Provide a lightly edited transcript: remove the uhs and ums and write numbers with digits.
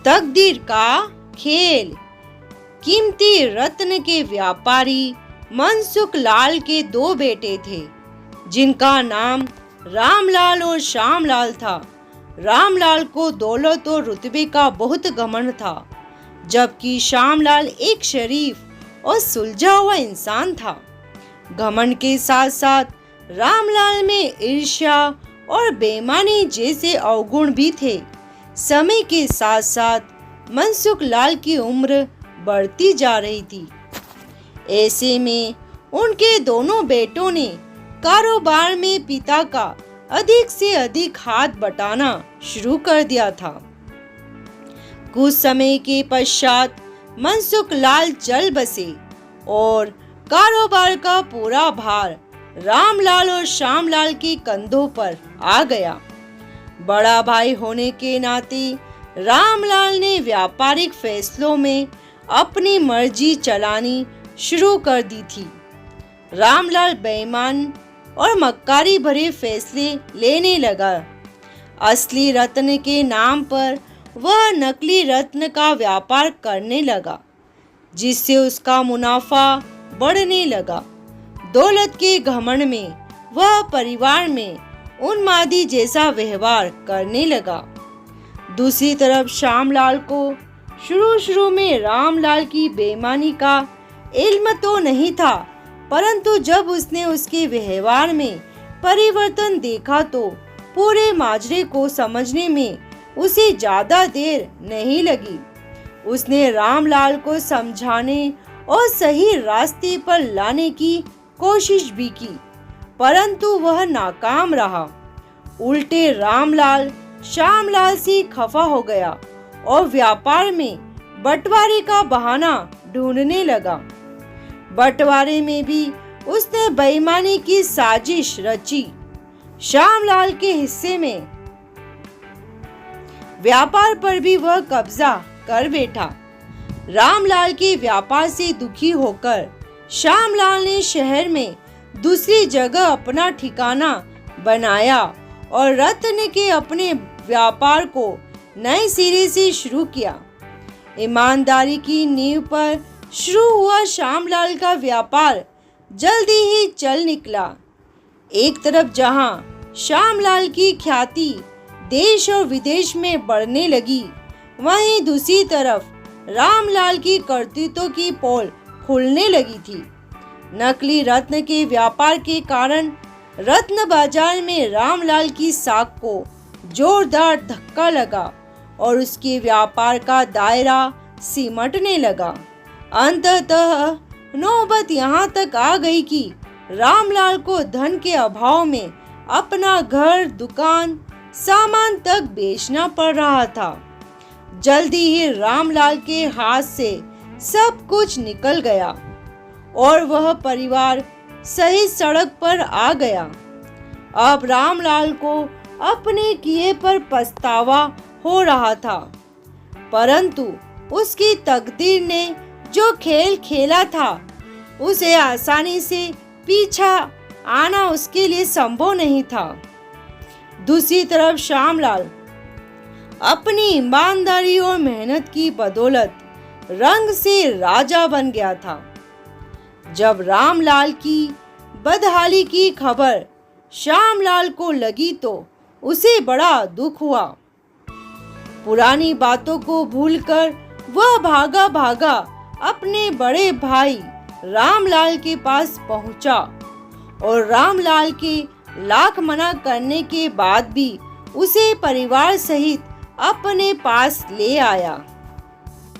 तकदीर का खेल। कीमती रत्न के व्यापारी मनसुख लाल के दो बेटे थे, जिनका नाम रामलाल और श्यामलाल था। रामलाल को दौलत और रुतबे का बहुत घमंड था, जबकि श्यामलाल एक शरीफ और सुलझा हुआ इंसान था। घमंड के साथ साथ रामलाल में ईर्ष्या और बेईमानी जैसे अवगुण भी थे। समय के साथ साथ मनसुख लाल की उम्र बढ़ती जा रही थी। ऐसे में उनके दोनों बेटों ने कारोबार में पिता का अधिक से अधिक हाथ बटाना शुरू कर दिया था। कुछ समय के पश्चात मनसुख लाल चल बसे और कारोबार का पूरा भार रामलाल और श्यामलाल के कंधों पर आ गया। बड़ा भाई होने के नाते रामलाल ने व्यापारिक फैसलों में अपनी मर्जी चलानी शुरू कर दी थी। रामलाल बेईमान और मक्कारी भरे फैसले लेने लगा। असली रत्न के नाम पर वह नकली रत्न का व्यापार करने लगा, जिससे उसका मुनाफा बढ़ने लगा। दौलत के घमंड में वह परिवार में उन्मादी जैसा व्यवहार करने लगा। दूसरी तरफ श्यामलाल को शुरू में रामलाल की बेईमानी का इल्म तो नहीं था, परंतु जब उसने उसके व्यवहार में परिवर्तन देखा तो पूरे माजरे को समझने में उसे ज्यादा देर नहीं लगी। उसने रामलाल को समझाने और सही रास्ते पर लाने की कोशिश भी की, परंतु वह नाकाम रहा। उल्टे रामलाल श्यामलाल से खफा हो गया और व्यापार में बंटवारे का बहाना ढूंढने लगा। बंटवारे में भी उसने बेईमानी की साजिश रची। श्यामलाल के हिस्से में व्यापार पर भी वह कब्जा कर बैठा। रामलाल के व्यापार से दुखी होकर श्यामलाल ने शहर में दूसरी जगह अपना ठिकाना बनाया और रत्न के अपने व्यापार को नए सिरे से शुरू किया। ईमानदारी की नींव पर शुरू हुआ श्यामलाल का व्यापार जल्दी ही चल निकला। एक तरफ जहां श्यामलाल की ख्याति देश और विदेश में बढ़ने लगी, वहीं दूसरी तरफ रामलाल की करतूतों की पोल खुलने लगी थी। नकली रत्न के व्यापार के कारण रत्न बाजार में रामलाल की साख को जोरदार धक्का लगा और उसके व्यापार का दायरा सिमटने लगा। अंततः नौबत यहाँ तक आ गई कि रामलाल को धन के अभाव में अपना घर, दुकान, सामान तक बेचना पड़ रहा था। जल्दी ही रामलाल के हाथ से सब कुछ निकल गया और वह परिवार सही सड़क पर आ गया। अब रामलाल को अपने किए पर पछतावा हो रहा था, परंतु उसकी तकदीर ने जो खेल खेला था, उसे आसानी से पीछा आना उसके लिए संभव नहीं था। दूसरी तरफ श्यामलाल अपनी ईमानदारी और मेहनत की बदौलत रंग से राजा बन गया था। जब रामलाल की बदहाली की खबर श्यामलाल को लगी तो उसे बड़ा दुख हुआ। पुरानी बातों को भूलकर वह भागा भागा अपने बड़े भाई रामलाल के पास पहुंचा और रामलाल के लाख मना करने के बाद भी उसे परिवार सहित अपने पास ले आया।